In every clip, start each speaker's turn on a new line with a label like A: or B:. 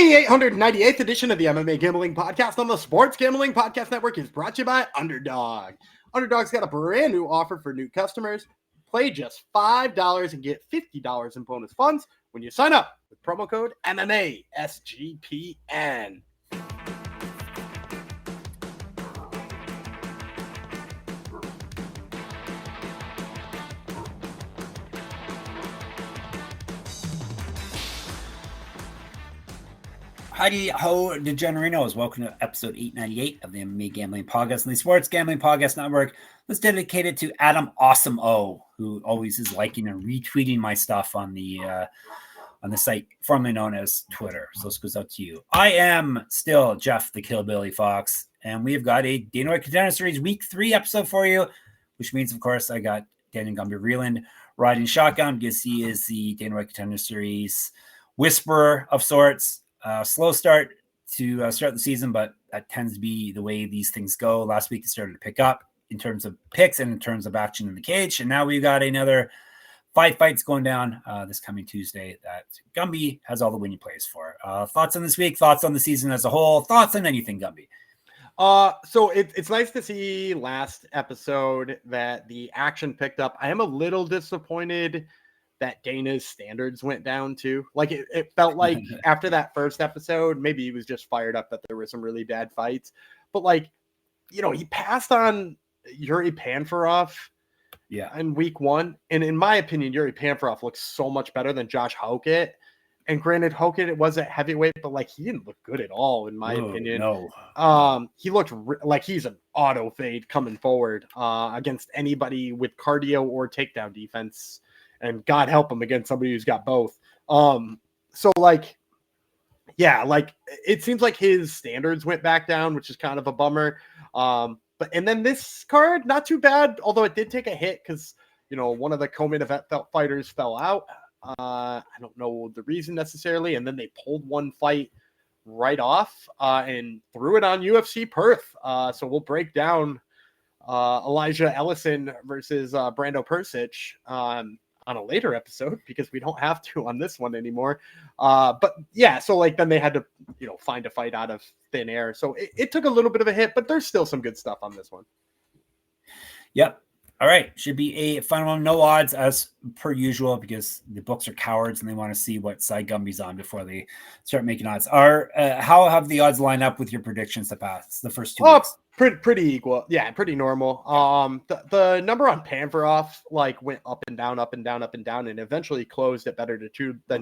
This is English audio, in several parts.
A: The 898th edition of the MMA Gambling Podcast on the Sports Gambling Podcast Network is brought to you by Underdog. Underdog's got a brand new offer for new customers. Play just $5 and get $50 in bonus funds when you sign up with promo code MMA SGPN.
B: Heidi ho, DeGenerinos. Welcome to episode 898 of the MMA Gambling Podcast and the Sports Gambling Podcast Network. That's dedicated to Adam Awesome O, who always is liking and retweeting my stuff on the site formerly known as Twitter. So this goes out to you. I am still Jeff the Killbilly Fox, and we have got a Dana White Contender Series Week 3 episode for you, which means, of course, I got Daniel Gumby Vreeland riding shotgun because he is the Dana White Contender Series whisperer of sorts. Slow start to start the season, but that tends to be the way these things go. Last week it started to pick up in terms of picks and in terms of action in the cage, and now we've got another 5 fights going down this coming Tuesday that Gumby has all the winning plays for. Thoughts on this week, thoughts on the season as a whole, thoughts on anything, Gumby?
A: So it's nice to see last episode that the action picked up. I am a little disappointed that Dana's standards went down too. Like it felt like after that first episode, maybe he was just fired up that there were some really bad fights. But like, you know, he passed on Yuri Panfarov in week 1. And in my opinion, Yuri Panfarov looks so much better than Josh Hokett. And granted, Hokett was at heavyweight, but like he didn't look good at all, in my opinion.
B: No.
A: He looked like he's an auto fade coming forward against anybody with cardio or takedown defense. And God help him against somebody who's got both. So like, yeah, like it seems like his standards went back down, which is kind of a bummer. And then this card, not too bad, although it did take a hit because, you know, one of the co-main event fighters fell out. I don't know the reason necessarily. And then they pulled one fight right off and threw it on UFC Perth. So we'll break down Elijah Ellison versus Brando Persic on a later episode because we don't have to on this one anymore. But yeah, so like then they had to, you know, find a fight out of thin air. So it took a little bit of a hit, but there's still some good stuff on this one.
B: Yep. All right. Should be a fun one. No odds as per usual because the books are cowards and they want to see what side Gumby's on before they start making odds. How have the odds lined up with your predictions to pass the first 2 weeks?
A: Pretty equal. Yeah, pretty normal. The number on Panfarov like went up and down, up and down, up and down, and eventually closed at better than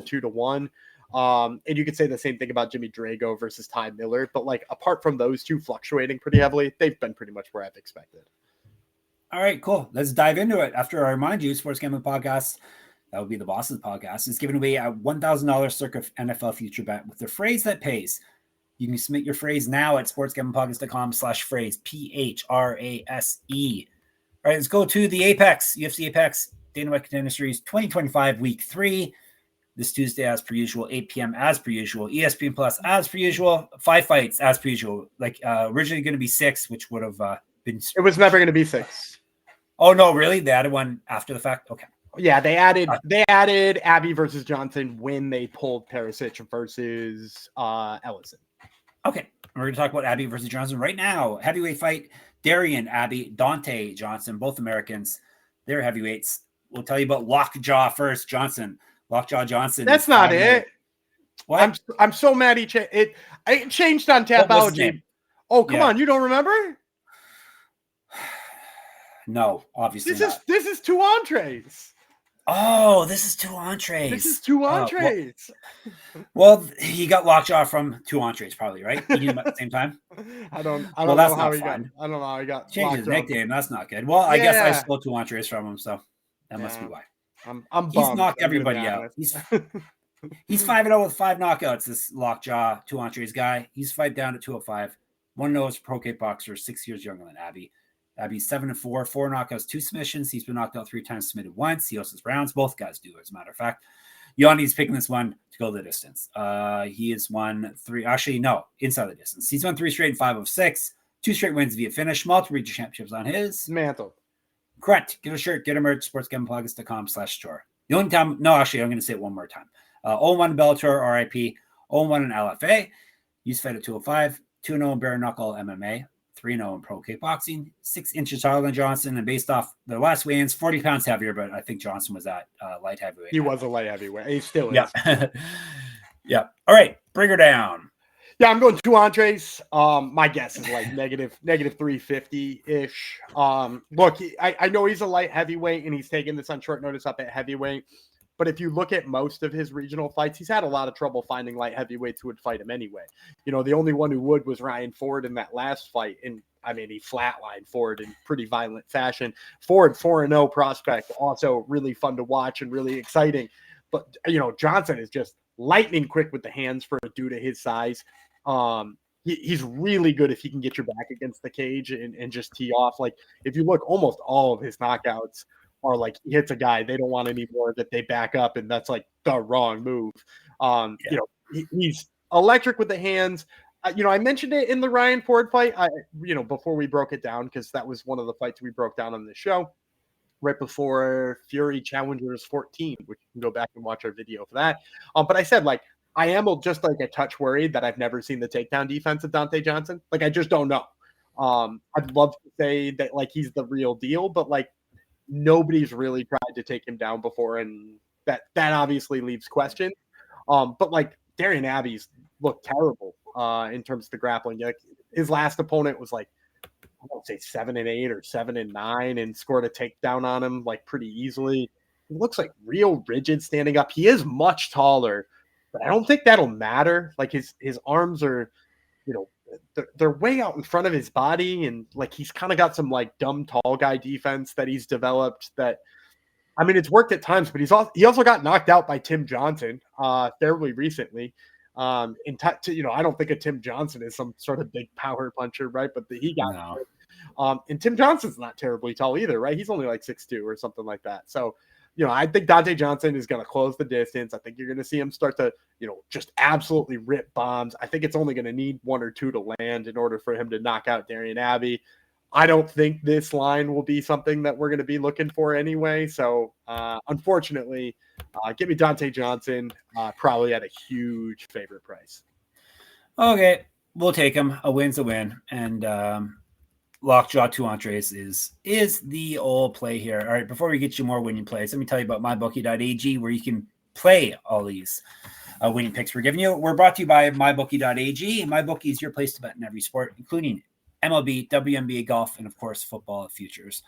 A: 2-1. And you could say the same thing about Jimmy Drago versus Ty Miller, but like apart from those two fluctuating pretty heavily, they've been pretty much where I've expected. All
B: right, cool. Let's dive into it. After I remind you, Sports Gambling Podcast, that would be the Boss's podcast, is giving away a $1,000 circa NFL future bet with the phrase that pays. You can submit your phrase now at sportsgamblingpodcast.com/phrase, PHRASE. All right, let's go to the Apex, UFC Apex, Dana White Contender Series 2025 Week 3. This Tuesday, as per usual, 8 p.m. as per usual, ESPN Plus as per usual, 5 fights as per usual. Like originally going to be 6, which would have been.
A: It was never going to be 6.
B: Oh no, really? They added one after the fact. Okay.
A: Yeah, they added Abbey versus Johnson when they pulled Perisic versus Ellison.
B: Okay, we're going to talk about Abbey versus Johnson right now. Heavyweight fight, Darion, Abbey, Donte, Johnson, both Americans. They're heavyweights. We'll tell you about Lockjaw first, Johnson. Lockjaw Johnson.
A: That's not it.
B: What?
A: I'm so mad it changed on Tapology. Oh, come on, you don't remember?
B: No, obviously not.
A: This is 2 entrees.
B: Oh, this is 2 entrees.
A: This is 2 entrees.
B: Well, he got Lockjaw from 2 entrees, probably, right? He did them at the same time.
A: I don't know how he got.
B: Changed his nickname. That's not good. Well, I guess I stole 2 entrees from him, so that must be why.
A: I'm bummed.
B: He's knocked everybody out. He's 5-0 with 5 knockouts. This Lockjaw 2 entrees guy. He's fight down to 205. 1-0 as a pro kickboxer, 6 years younger than Abbey. Abbey's 7-4, 4 knockouts, 2 submissions. He's been knocked out 3 times, submitted once. He also has rounds. Both guys do, as a matter of fact. Yanni's picking this one to go the distance. He has won 3. Actually, no, inside the distance. He's won 3 straight and 5 of 6. 2 straight wins via finish. Multiple regional championships on his
A: mantle.
B: Correct. Get a shirt, get a merch, sportsgamblingpodcast.com/store. The only time, no, actually, I'm going to say it one more time. 0-1 Bellator, RIP. 0-1 in LFA. Used to fight at 205. 2-0 in bare knuckle MMA. 3-0 in pro kickboxing. 6 inches taller than Johnson. And based off their last weigh-ins, 40 pounds heavier, but I think Johnson was at light heavyweight.
A: He was a light heavyweight. He still is.
B: Yeah. Yeah. All right. Bring her down.
A: Yeah, I'm going 2 Entrees. My guess is like negative 350-ish. Look, I know he's a light heavyweight and he's taking this on short notice up at heavyweight. But if you look at most of his regional fights, he's had a lot of trouble finding light heavyweights who would fight him anyway. You know, the only one who would was Ryan Ford in that last fight. And I mean, he flatlined Ford in pretty violent fashion. Ford, 4-0 prospect, also really fun to watch and really exciting. But, you know, Johnson is just lightning quick with the hands for a dude of his size. He's really good if he can get your back against the cage and just tee off. Like, if you look, almost all of his knockouts are like he hits a guy, they don't want any more, that they back up, and that's like the wrong move. You know, he's electric with the hands. You know, I mentioned it in the Ryan Ford fight, you know, before we broke it down, because that was one of the fights we broke down on the show right before Fury Challengers 14, which you can go back and watch our video for that. But I said, like, I am just like a touch worried that I've never seen the takedown defense of Donte Johnson. Like, I just don't know. I'd love to say that, like, he's the real deal, but, like, nobody's really tried to take him down before, and that obviously leaves questions. But, like, Darion Abbey's looked terrible in terms of the grappling. Like, his last opponent was, like, I don't say 7-8 or 7-9 and scored a takedown on him, like, pretty easily. He looks like real rigid standing up. He is much taller, but I don't think that'll matter. Like, his arms are, you know, they're way out in front of his body, and like he's kind of got some like dumb tall guy defense that he's developed. That, I mean, it's worked at times, but he also got knocked out by Tim Johnson fairly recently. You know, I don't think of Tim Johnson as some sort of big power puncher, right? But he got and Tim Johnson's not terribly tall either, right? He's only like 6'2" or something like that. So, you know, I think Donte Johnson is going to close the distance. I think you're going to see him start to, you know, just absolutely rip bombs. I think it's only going to need 1 or 2 to land in order for him to knock out Darion Abbey. I don't think this line will be something that we're going to be looking for anyway. So, unfortunately, give me Donte Johnson, probably at a huge favorite price.
B: Okay, we'll take him. A win's a win. And lockjaw 2 Entrees is the old play here. All right, before we get you more winning plays, let me tell you about mybookie.ag, where you can play all these winning picks we're giving you. We're brought to you by mybookie.ag. MyBookie is your place to bet in every sport, including MLB, WNBA, golf, and of course, football futures.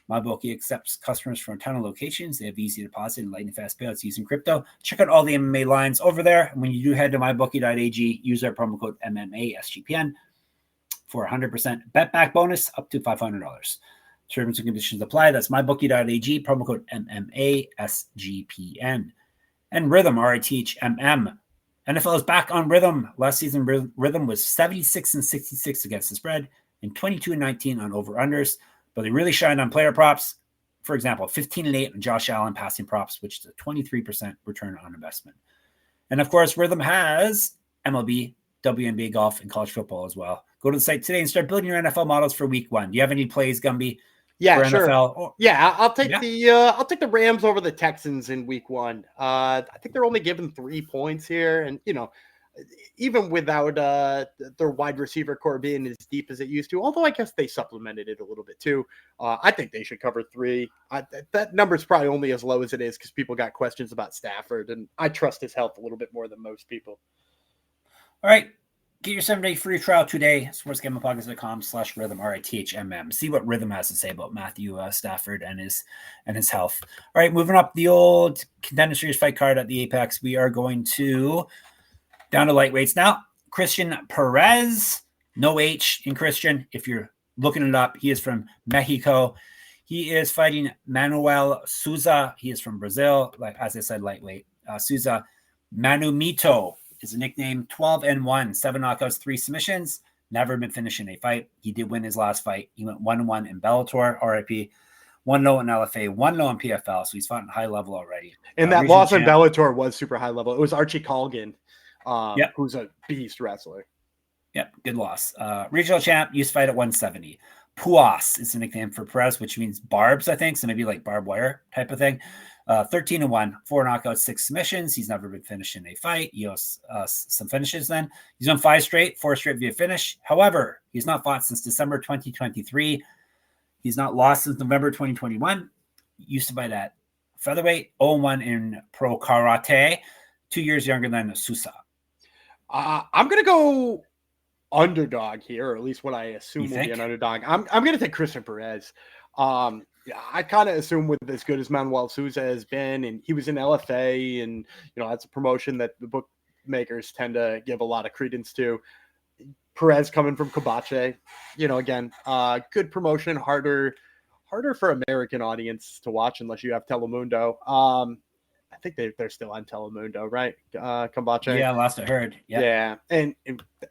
B: MyBookie accepts customers from a ton of locations. They have easy deposit and lightning fast payouts using crypto. Check out all the MMA lines over there. And when you do head to mybookie.ag, use our promo code MMA SGPN for 100% bet back bonus up to $500. Terms and conditions apply. That's mybookie.ag, promo code MMA SGPN. And Rhythm, RITHMM. NFL is back on Rhythm. Last season, Rhythm was 76-66 against the spread and 22-19 on over-unders. But they really shined on player props. For example, 15-8 on Josh Allen passing props, which is a 23% return on investment. And of course, Rhythm has MLB, WNBA, golf, and college football as well. Go to the site today and start building your NFL models for week 1. Do you have any plays, Gumby?
A: Yeah, sure.
B: NFL?
A: I'll take the Rams over the Texans in week 1. I think they're only given 3 points here, and you know, even without their wide receiver core being as deep as it used to, although I guess they supplemented it a little bit too. I think they should cover 3. That number's probably only as low as it is because people got questions about Stafford, and I trust his health a little bit more than most people. All
B: right. Get your 7-day free trial today. sportsgamblingpodcast.com/rhythm, RITHMM. See what Rhythm has to say about Matthew Stafford and his health. All right, moving up the old Contender Series fight card at the Apex. We are going down to lightweights now. Cristian Pérez, no H in Cristian. If you're looking it up, he is from Mexico. He is fighting Manoel Sousa. He is from Brazil. Like as I said, lightweight. Sousa Manumito is a nickname. 12-1, 7 knockouts, 3 submissions. Never been finishing a fight. He did win his last fight. He went 1-1 in Bellator, RIP. 1-0 in LFA, 1-0 in PFL. So he's fought at high level already.
A: And that loss in Bellator was super high level. It was Archie Colgan, who's a beast wrestler.
B: Yep, good loss. Regional champ, used to fight at 170. Puas is the nickname for Perez, which means barbs, I think. So maybe like barbed wire type of thing. 13-1, 4 knockouts, 6 submissions. He's never been finished in a fight. He owes some finishes then. He's on 5 straight, 4 straight via finish. However, he's not fought since December 2023. He's not lost since November 2021. Used to fight at featherweight, 0-1 in pro karate, 2 years younger than Sousa.
A: I'm going to go underdog here, or at least what I assume will be an underdog. I'm going to take Cristian Pérez. I kind of assume with as good as Manoel Sousa has been, and he was in LFA, and that's a promotion that the bookmakers tend to give a lot of credence to. Pérez coming from Combate, again, good promotion, harder for American audience to watch unless you have Telemundo. I think they're still on Telemundo, right? Combate.
B: Yeah, last I heard. Yep.
A: Yeah, and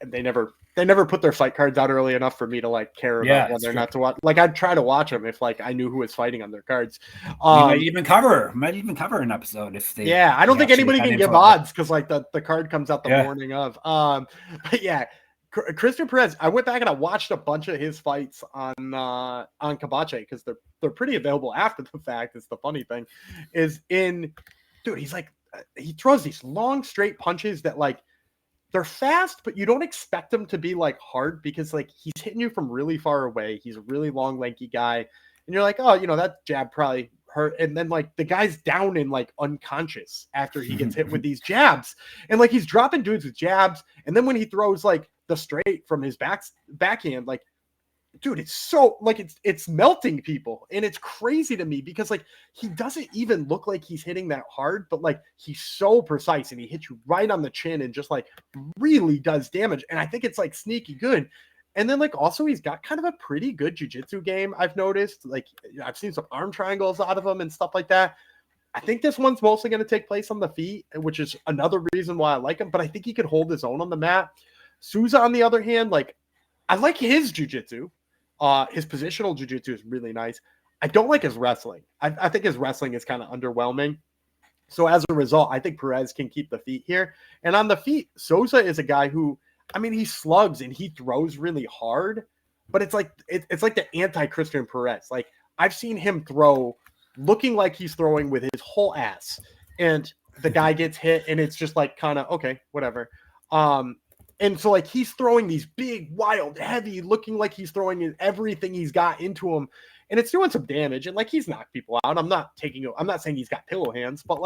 A: they never put their fight cards out early enough for me to care about whether or not to watch. I'd try to watch them if I knew who was fighting on their cards.
B: Might even cover an episode if they.
A: Yeah, I don't think anybody can give odds because the card comes out the morning of. But yeah, Cristian Pérez. I went back and I watched a bunch of his fights on Combate because they're pretty available after the fact. It's the funny thing, dude. He's he throws these long straight punches that they're fast, but you don't expect him to be hard because he's hitting you from really far away. He's a really long, lanky guy. And you're oh, that jab probably hurt. And then the guy's down and unconscious after he gets hit with these jabs. And he's dropping dudes with jabs. And then when he throws the straight from his backhand, dude, it's so it's melting people. And it's crazy to me because he doesn't even look like he's hitting that hard, but he's so precise and he hits you right on the chin and just really does damage. And I think it's sneaky good. And then also he's got kind of a pretty good jiu-jitsu game. I've noticed I've seen some arm triangles out of him and stuff like that. I think this one's mostly going to take place on the feet, which is another reason why I like him, but I think he could hold his own on the mat. Sousa, on the other hand, I like his jiu-jitsu. His positional jiu-jitsu is really nice. I don't like his wrestling. I think his wrestling is kind of underwhelming. So as a result, I think Pérez can keep the feet here. And on the feet, Sousa is a guy who, he slugs and he throws really hard, but it's it's like the anti-Cristian Pérez. I've seen him throw looking like he's throwing with his whole ass, and the guy gets hit, and it's just kind of okay, whatever. And so he's throwing these big, wild, heavy, looking like he's throwing everything he's got into him, and it's doing some damage. And he's knocked people out. I'm not saying he's got pillow hands, but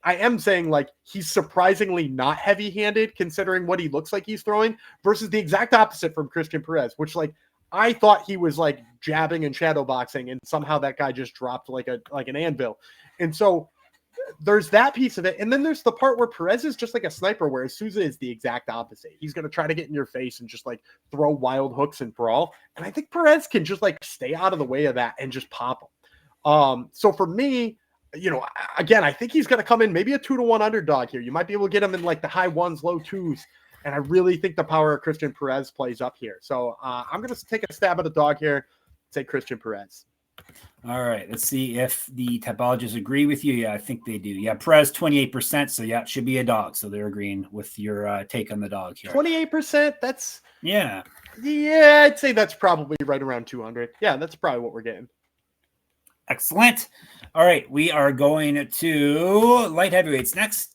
A: I am saying he's surprisingly not heavy-handed considering what he looks like he's throwing versus the exact opposite from Cristian Pérez, which I thought he was jabbing and shadow boxing, and somehow that guy just dropped like an anvil. And so there's that piece of it. And then there's the part where Pérez is just like a sniper, whereas Sousa is the exact opposite. He's going to try to get in your face and just throw wild hooks and brawl. And I think Pérez can just stay out of the way of that and just pop him. So for me, again, I think he's going to come in maybe a 2-1 underdog here. You might be able to get him in the high 1s, low 2s. And I really think the power of Cristian Pérez plays up here. So I'm going to take a stab at a dog here, say Cristian Pérez.
B: All right, let's see if the typologists agree with you. Yeah, I think they do. Yeah, Pérez 28%, so yeah, it should be a dog. So they're agreeing with your take on the dog here.
A: 28%, that's...
B: Yeah,
A: I'd say that's probably right around 200. Yeah, that's probably what we're getting.
B: Excellent. All right, we are going to light heavyweights next.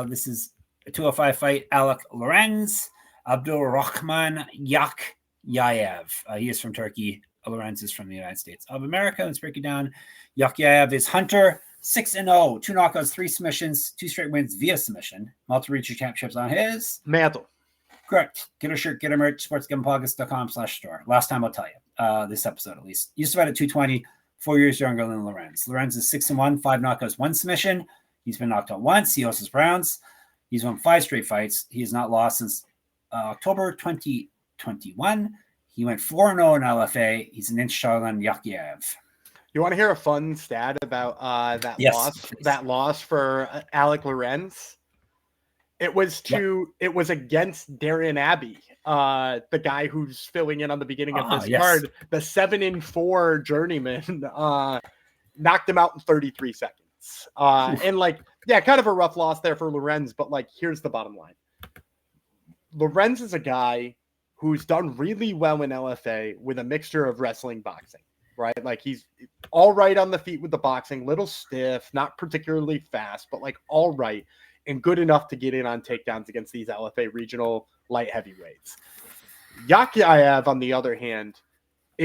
B: This is a 205 fight. Alik Lorenz, Abdulrakhman Yakhyaev. He is from Turkey. Lorenz is from the United States of America. Let's break it down. Yakhyaev is Hunter, 6-0, 2 knockouts, 3 submissions, 2 straight wins via submission. Multiple regional championships on his
A: mantle.
B: Correct. Get a shirt, get a merch, sportsgamblingpodcast.com/store. Last time I'll tell you, this episode at least. Used to fight at 220, 4 years younger than Lorenz. Lorenz is 6-1, 5 knockouts, 1 submission. He's been knocked out once. He owes rounds. He's won 5 straight fights. He has not lost since October 2021. He went 4-0 in LFA. He's an inch taller than Yakhyaev.
A: You want to hear a fun stat about that loss for Alik Lorenz? It was against Darion Abbey, the guy who's filling in on the beginning of this card. The 7-4 journeyman knocked him out in 33 seconds. And kind of a rough loss there for Lorenz, but here's the bottom line. Lorenz is a guy who's done really well in LFA with a mixture of wrestling, boxing, right? Like he's all right on the feet with the boxing, little stiff, not particularly fast, but like all right and good enough to get in on takedowns against these LFA regional light heavyweights. Yakhyaev, on the other hand,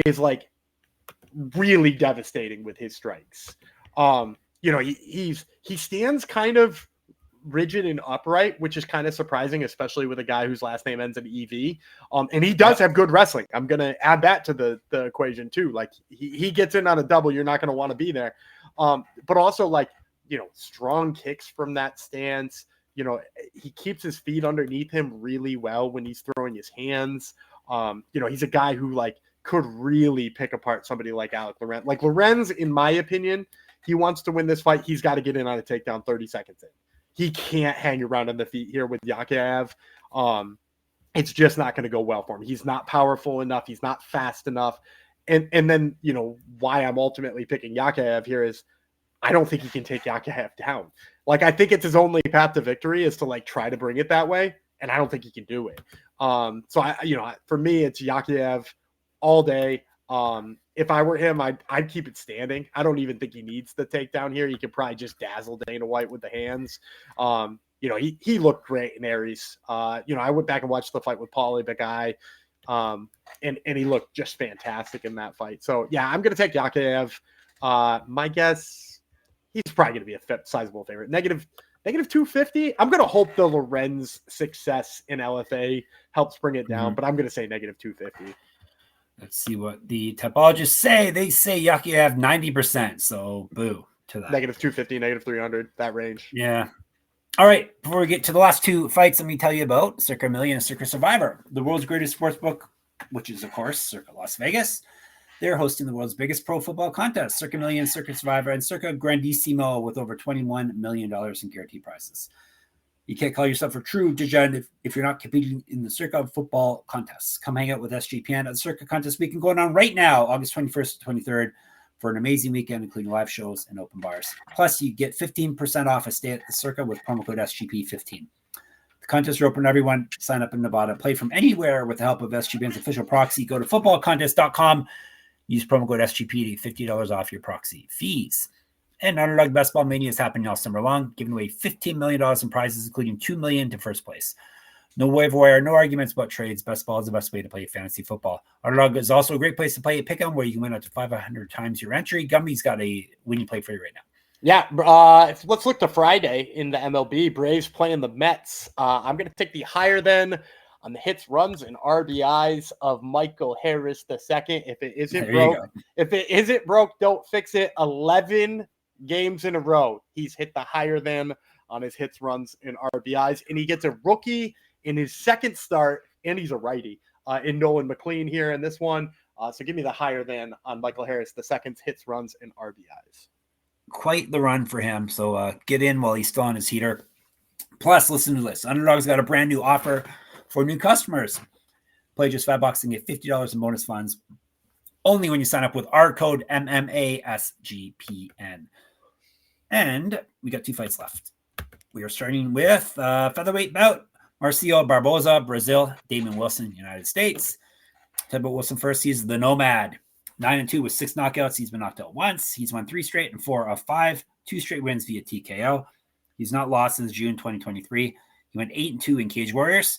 A: is like really devastating with his strikes. He stands kind of rigid and upright, which is kind of surprising, especially with a guy whose last name ends in EV. And he does have good wrestling. I'm going to add that to the equation too. Like he gets in on a double, you're not going to want to be there. But also like, strong kicks from that stance. He keeps his feet underneath him really well when he's throwing his hands. He's a guy who like could really pick apart somebody like Lorenz. Like Lorenz, in my opinion, he wants to win this fight. He's got to get in on a takedown 30 seconds in. He can't hang around on the feet here with Yakhyaev. It's just not going to go well for him. He's not powerful enough. He's not fast enough. And then, why I'm ultimately picking Yakhyaev here is I don't think he can take Yakhyaev down. Like, I think it's his only path to victory is to like try to bring it that way. And I don't think he can do it. For me, it's Yakhyaev all day. If I were him, I'd keep it standing. I don't even think he needs the takedown here. He could probably just dazzle Dana White with the hands. He looked great in Aries. I went back and watched the fight with Paulie, the guy, and he looked just fantastic in that fight. So yeah, I'm gonna take Yakhyaev. My guess, he's probably gonna be a sizable favorite. Negative 250. I'm gonna hope the Lorenz success in LFA helps bring it down, but I'm gonna say negative 250.
B: Let's see what the typologists say. They say Yakhyaev 90%. So boo to that.
A: Negative 250, negative 300, that range.
B: Yeah. All right. Before we get to the last two fights, let me tell you about Circa Million and Circa Survivor, the world's greatest sports book, which is, of course, Circa Las Vegas. They're hosting the world's biggest pro football contest, Circa Million, Circa Survivor, and Circa Grandissimo with over $21 million in guaranteed prizes. You can't call yourself a true degen if you're not competing in the Circa football contests. Come hang out with SGPN at the Circa contest weekend going on right now, August 21st to 23rd, for an amazing weekend, including live shows and open bars. Plus, you get 15% off a stay at the Circa with promo code SGP15. The contests are open to everyone. Sign up in Nevada. Play from anywhere with the help of SGPN's official proxy. Go to footballcontest.com. Use promo code SGP to $50 off your proxy fees. And Underdog Best Ball Mania is happening all summer long, giving away $15 million in prizes, including $2 million to first place. No waiver wire, no arguments about trades. Best Ball is the best way to play fantasy football. Underdog is also a great place to play a pick 'em where you can win up to 500 times your entry. Gumby's got a winning play for you right now.
A: Yeah, let's look to Friday in the MLB. Braves playing the Mets. I'm going to take the higher than on the hits, runs, and RBIs of Michael Harris II. If it isn't broke, don't fix it. 11 games in a row, he's hit the higher than on his hits, runs, and RBIs, and he gets a rookie in his second start, and he's a righty in Nolan McLean here in this one. So give me the higher than on Michael Harris II's hits, runs, and RBIs.
B: Quite the run for him. So get in while he's still on his heater. Plus, listen to this. Underdog's got a brand new offer for new customers. Play just $5 and get $50 in bonus funds only when you sign up with our code MMASGPN. And we got two fights left. We are starting with featherweight bout. Márcio Barbosa, Brazil. Damon Wilson, United States. Talk about Wilson first. He's the Nomad. 9-2 with 6 knockouts. He's been knocked out once. He's won 3 straight and 4 of 5. 2 straight wins via TKO. He's not lost since June 2023. He went 8-2 in Cage Warriors.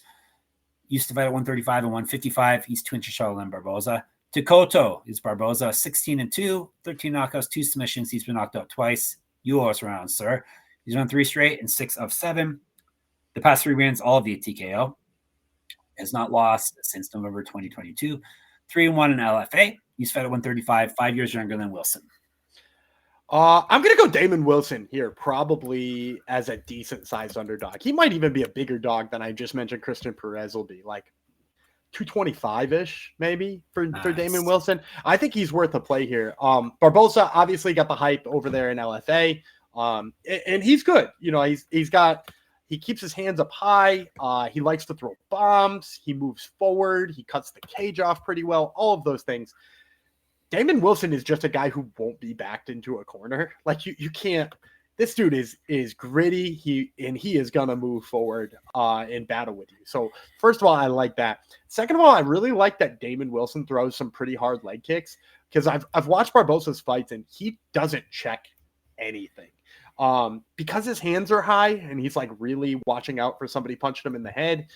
B: Used to fight at 135 and 155. He's 2 inches shorter than Barbosa. Takoto is Barbosa, 16-2, 13 knockouts, 2 submissions. He's been knocked out twice. You owe us around, sir. He's won 3 straight and 6 of 7. The past 3 wins, all via TKO. Has not lost since November 2022. 3-1 in LFA. He's fed at 135, 5 years younger than Wilson.
A: I'm going to go Damon Wilson here, probably as a decent-sized underdog. He might even be a bigger dog than I just mentioned Cristian Pérez will be, like 225-ish maybe for Damon Wilson. I think he's worth a play here. Barbosa obviously got the hype over there in LFA, and he's good. He keeps his hands up high. He likes to throw bombs. He moves forward. He cuts the cage off pretty well. All of those things. Damon Wilson is just a guy who won't be backed into a corner. Like you can't this dude is gritty. He is gonna move forward in battle with you. So first of all, I like that. Second of all, I really like that Damon Wilson throws some pretty hard leg kicks, because I've watched Barbosa's fights and he doesn't check anything. Because his hands are high and he's like really watching out for somebody punching him in the head.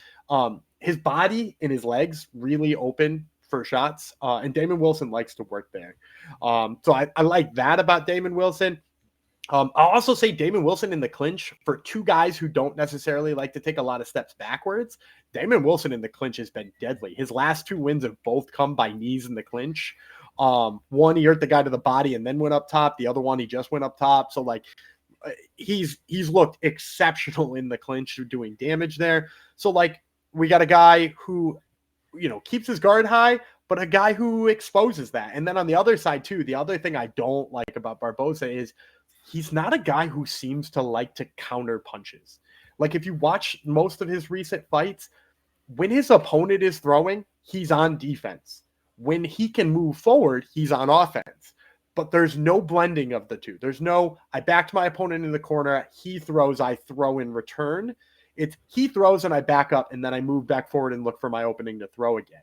A: His body and his legs really open for shots. And Damon Wilson likes to work there. So I like that about Damon Wilson. I'll also say Damon Wilson in the clinch, for two guys who don't necessarily like to take a lot of steps backwards, Damon Wilson in the clinch has been deadly. His last two wins have both come by knees in the clinch. One, he hurt the guy to the body and then went up top. The other one, he just went up top. So like, he's looked exceptional in the clinch, doing damage there. So like, we got a guy who, you know, keeps his guard high, but a guy who exposes that. And then on the other side too, the other thing I don't like about Barbosa is he's not a guy who seems to like to counter punches. Like if you watch most of his recent fights, when his opponent is throwing, he's on defense. When he can move forward, he's on offense. But there's no blending of the two. There's no, I backed my opponent in the corner, he throws, I throw in return. It's he throws and I back up, and then I move back forward and look for my opening to throw again.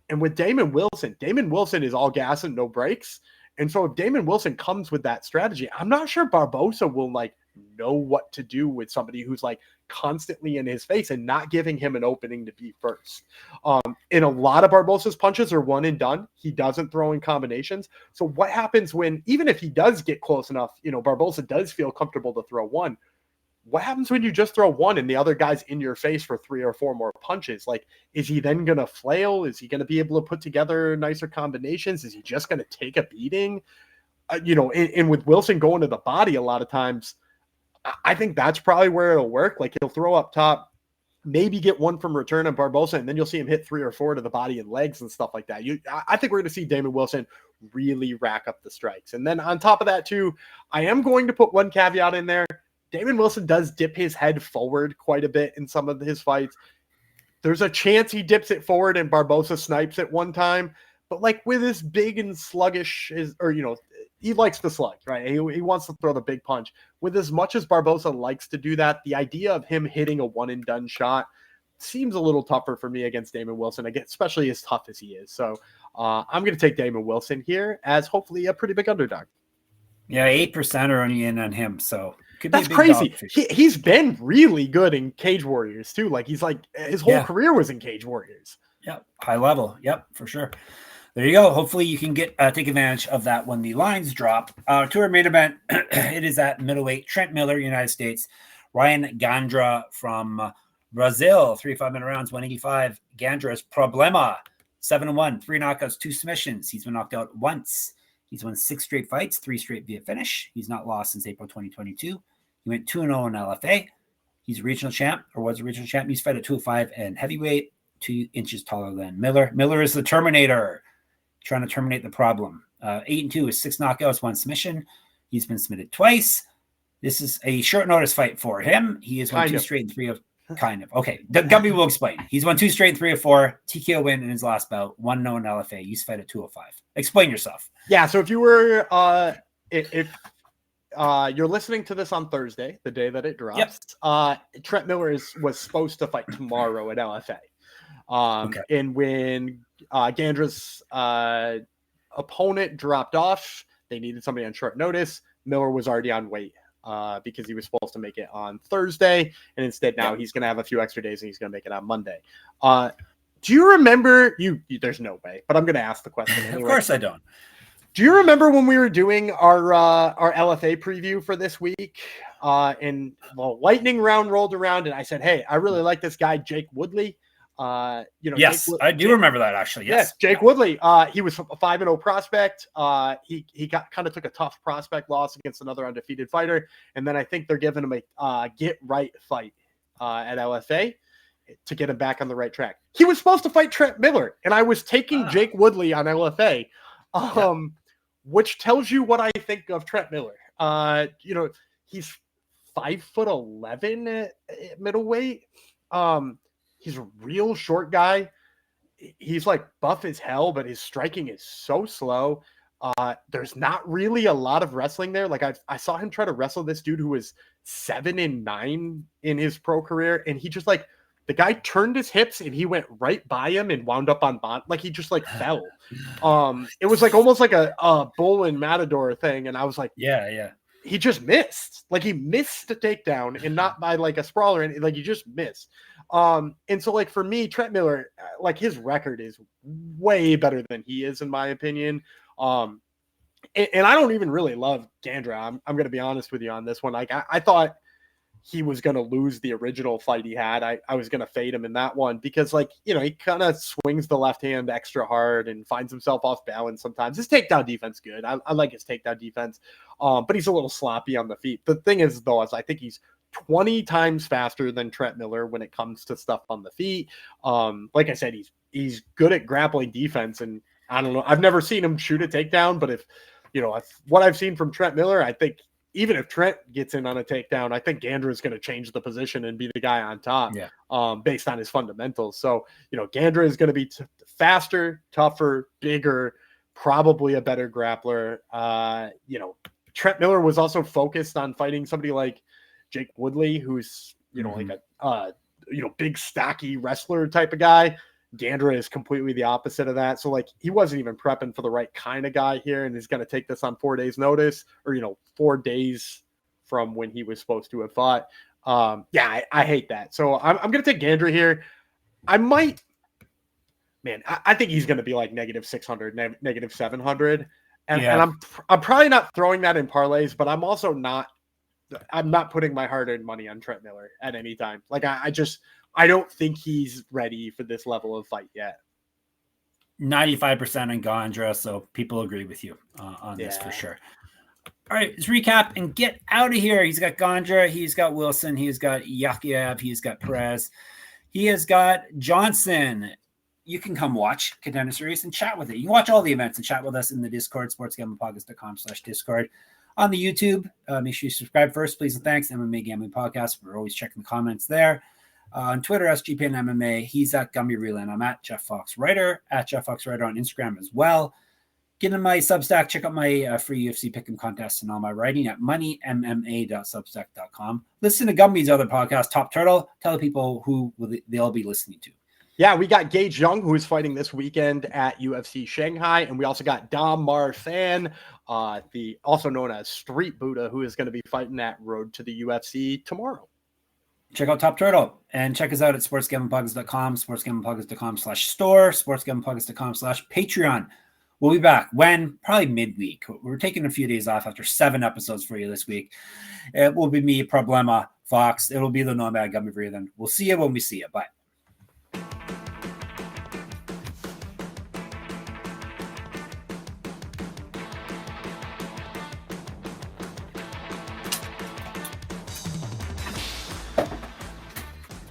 A: And with Damon Wilson is all gas and no brakes. And so if Damon Wilson comes with that strategy, I'm not sure Barbosa will like know what to do with somebody who's like constantly in his face and not giving him an opening to be first. And a lot of Barbosa's punches are one and done. He doesn't throw in combinations. So what happens when, even if he does get close enough, you know, Barbosa does feel comfortable to throw one. What happens when you just throw one and the other guy's in your face for 3 or 4 more punches? Like, is he then going to flail? Is he going to be able to put together nicer combinations? Is he just going to take a beating? You know, and with Wilson going to the body a lot of times, I think that's probably where it'll work. Like, he'll throw up top, maybe get one from return on Barbosa, and then you'll see him hit 3 or 4 to the body and legs and stuff like that. I think we're going to see Damon Wilson really rack up the strikes. And then on top of that, too, I am going to put one caveat in there. Damon Wilson does dip his head forward quite a bit in some of his fights. There's a chance he dips it forward and Barbosa snipes it one time. But like with his big and sluggish, he likes to slug, right? He wants to throw the big punch. With as much as Barbosa likes to do that, the idea of him hitting a one and done shot seems a little tougher for me against Damon Wilson, again, especially as tough as he is. So I'm going to take Damon Wilson here as hopefully a pretty big underdog.
B: Yeah, 8% are only in on him, so could be
A: that's crazy. He's been really good in Cage Warriors too. Like he's like his whole career was in Cage Warriors.
B: Yep, high level. Yep, for sure. There you go. Hopefully you can get take advantage of that when the lines drop. To our main event, it is at middleweight. Trent Miller, United States. Ryan Gandra from Brazil. 3 5-minute rounds, 185. Gandra's Problema. 7-1, 3 knockouts, 2 submissions. He's been knocked out once. He's won 6 straight fights, 3 straight via finish. He's not lost since April 2022. He went 2-0 in LFA. He's a regional champ, or was a regional champ. He's fought at 205 and heavyweight, 2 inches taller than Miller. Miller is the Terminator, trying to terminate the problem. 8-2 is 6 knockouts, 1 submission. He's been submitted twice. This is a short notice fight for him. He has won 2 straight and 3 of kind of. Okay, Gumby will explain. He's won 2 straight and 3 of 4. TKO win in his last bout. 1-0 in LFA. He's fought at 205. Explain yourself.
A: Yeah, so if you were if you're listening to this on Thursday, the day that it drops, Trent Miller was supposed to fight tomorrow at LFA. And when Gandra's opponent dropped off, they needed somebody on short notice. Miller was already on weight because he was supposed to make it on Thursday, and instead now he's going to have a few extra days and he's going to make it on Monday. Do you remember you there's no way, but I'm going to ask the question anyway.
B: Of course I don't.
A: Do you remember when we were doing our LFA preview for this week and the lightning round rolled around and I said, hey, I really like this guy, Jake Woodley.
B: Yes, I do remember that actually. Yes,
A: Jake Woodley. He was a 5-0 prospect. He took a tough prospect loss against another undefeated fighter. And then I think they're giving him a get right fight at LFA to get him back on the right track. He was supposed to fight Trent Miller, and I was taking Jake Woodley on LFA. Which tells you what I think of Trent Miller. He's 5'11" at middleweight. He's a real short guy. He's like buff as hell, but his striking is so slow. There's not really a lot of wrestling there. Like I saw him try to wrestle this dude who was 7-9 in his pro career, and he just like the guy turned his hips and he went right by him and wound up on bot. Like he just like fell. It was like almost like a bull and matador thing, and I was like,
B: yeah.
A: He just missed. Like he missed the takedown, and not by like a sprawler, and like he just missed. And so like for me, Trent Miller, like his record is way better than he is in my opinion. And I don't even really love Gandra. I'm going to be honest with you on this one. Like I thought he was going to lose the original fight he had. I was going to fade him in that one because like, you know, he kind of swings the left hand extra hard and finds himself off balance sometimes. His takedown defense good. I like his takedown defense. But he's a little sloppy on the feet. The thing is though, is I think he's 20 times faster than Trent Miller when it comes to stuff on the feet. Like I said, he's good at grappling defense, and I don't know. I've never seen him shoot a takedown, but if what I've seen from Trent Miller, I think even if Trent gets in on a takedown, I think Gandra is going to change the position and be the guy on top, based on his fundamentals. So, Gandra is going to be faster, tougher, bigger, probably a better grappler. Trent Miller was also focused on fighting somebody like Jake Woodley, who's, like a big, stocky wrestler type of guy. Gandra is completely the opposite of that. So, like, he wasn't even prepping for the right kind of guy here, and he's going to take this on 4 days notice, or, 4 days from when he was supposed to have fought. I hate that. So I'm going to take Gandra here. I think he's going to be like -600, -700. And I'm probably not throwing that in parlays, but I'm also not putting my hard-earned money on Trent Miller at any time. Like I don't think he's ready for this level of fight yet.
B: 95% on Gandra, so people agree with you on this for sure. All right, let's recap and get out of here. He's got Gandra, he's got Wilson, he's got Yakhyaev, he's got Pérez, he has got Johnson. You can come watch Contender Series and chat with it. You can watch all the events and chat with us in the Discord, sportsgamblingpodcast.com/Discord. On the YouTube, make sure you subscribe first, please and thanks. MMA Gambling Podcast. We're always checking the comments there. On Twitter, SGPN MMA. He's at Gumby Vreeland. I'm at Jeff Fox Writer, at Jeff Fox Writer on Instagram as well. Get in my Substack. Check out my free UFC Pick'em contest and all my writing at moneymma.substack.com. Listen to Gumby's other podcast, Top Turtle. Tell the people who they'll be listening to.
A: Yeah, we got Gage Young, who is fighting this weekend at UFC Shanghai. And we also got Dom Marfan, the also known as Street Buddha, who is going to be fighting at Road to the UFC tomorrow.
B: Check out Top Turtle and check us out at sportsgamblingpodcast.com, sportsgamblingpodcast.com/store, sportsgamblingpodcast.com/Patreon. We'll be back probably midweek. We're taking a few days off after 7 episodes for you this week. It will be me, Problema, Fox. It'll be the Nomad Gumby Vreeland. We'll see you when we see you. Bye.